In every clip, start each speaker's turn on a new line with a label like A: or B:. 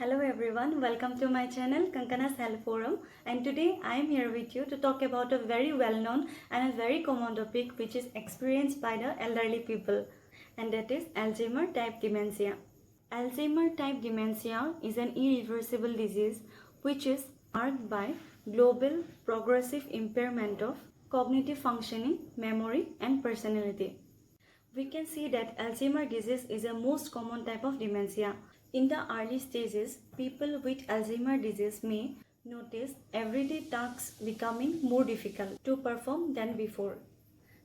A: Hello everyone, welcome to my channel Kankana's Health Forum, and today I am here with you to talk about a very well-known and a very common topic which is experienced by the elderly people, and that is Alzheimer type dementia. Alzheimer type dementia is an irreversible disease which is marked by global progressive impairment of cognitive functioning, memory and personality. We can see that Alzheimer disease is a most common type of dementia. In the early stages, people with Alzheimer disease may notice everyday tasks becoming more difficult to perform than before.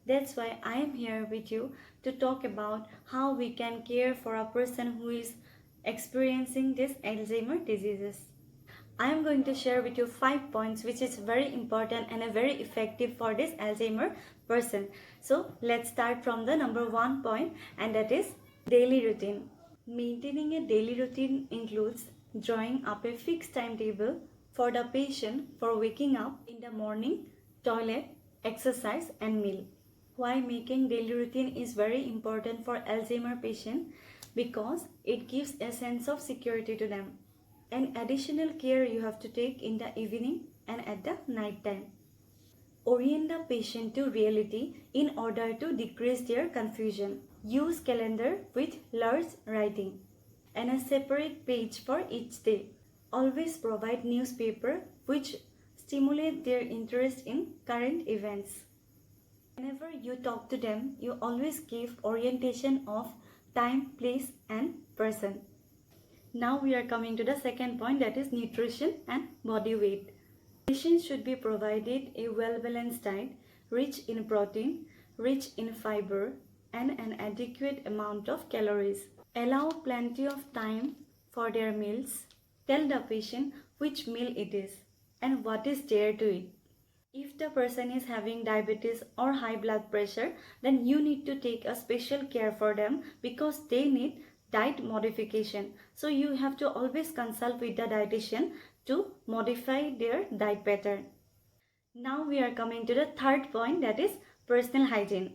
A: That's why I am here with you to talk about how we can care for a person who is experiencing this Alzheimer diseases. I am going to share with you 5 points which is very important and very effective for this Alzheimer person. So let's start from the number 1 point, and that is daily routine. Maintaining a daily routine includes drawing up a fixed timetable for the patient for waking up in the morning, toilet, exercise and meal. Why making daily routine is very important for Alzheimer patient? Because it gives a sense of security to them. And additional care you have to take in the evening and at the night time. Orient the patient to reality in order to decrease their confusion. Use calendar with large writing and a separate page for each day. Always provide newspaper which stimulate their interest in current events. Whenever you talk to them, you always give orientation of time, place and person. Now we are coming to the second point, that is nutrition and body weight. Patients should be provided a well-balanced diet, rich in protein, rich in fiber, and an adequate amount of calories. Allow plenty of time for their meals. Tell the patient which meal it is and what is there to eat. If the person is having diabetes or high blood pressure, then you need to take a special care for them because they need diet modification. So you have to always consult with the dietitian to modify their diet pattern. Now we are coming to the third point, that is personal hygiene.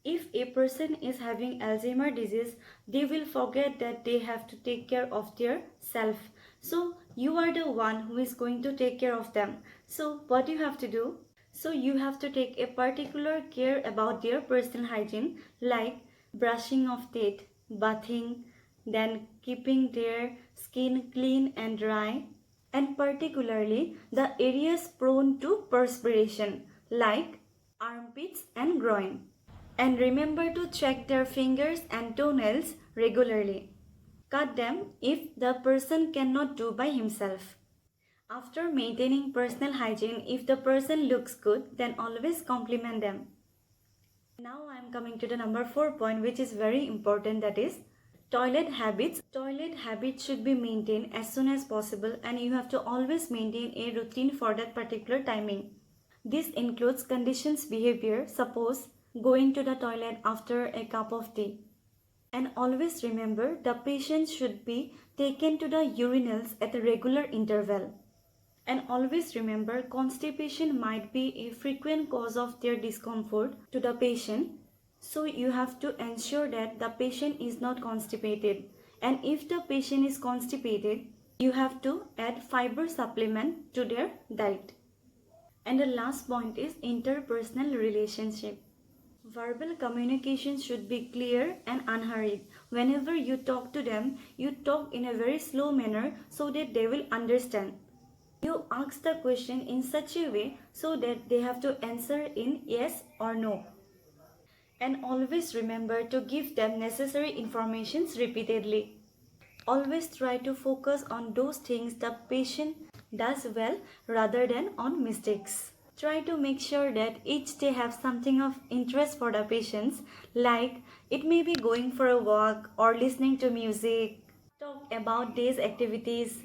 A: If a person is having Alzheimer disease, they will forget that they have to take care of their self. So you are the one who is going to take care of them. So what you have to do? So you have to take a particular care about their personal hygiene, like brushing of teeth, bathing, then keeping their skin clean and dry, and particularly the areas prone to perspiration like armpits and groin. And remember to check their fingers and toenails regularly. Cut them if the person cannot do by himself. After maintaining personal hygiene, if the person looks good, then always compliment them. Now I am coming to the number 4 point, which is very important, that is toilet habits. Toilet habits should be maintained as soon as possible, and you have to always maintain a routine for that particular timing. This includes conditions behavior, suppose going to the toilet after a cup of tea. And always remember, the patient should be taken to the urinals at a regular interval. And always remember, constipation might be a frequent cause of their discomfort to the patient. So you have to ensure that the patient is not constipated. And if the patient is constipated, you have to add fiber supplement to their diet. And the last point is interpersonal relationship. Verbal communication should be clear and unhurried. Whenever you talk to them, you talk in a very slow manner so that they will understand. You ask the question in such a way so that they have to answer in yes or no. And always remember to give them necessary informations repeatedly. Always try to focus on those things the patient does well rather than on mistakes. Try to make sure that each day have something of interest for the patients, like it may be going for a walk or listening to music. Talk about day's activities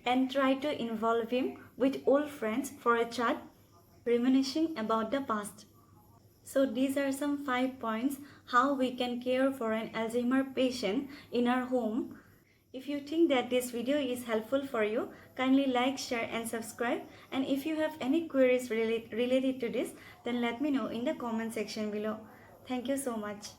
A: and try to involve him with old friends for a chat, reminiscing about the past. So these are some 5 points how we can care for an Alzheimer patient in our home. If you think that this video is helpful for you, kindly like, share and subscribe. And if you have any queries related to this, then let me know in the comment section below. Thank you so much.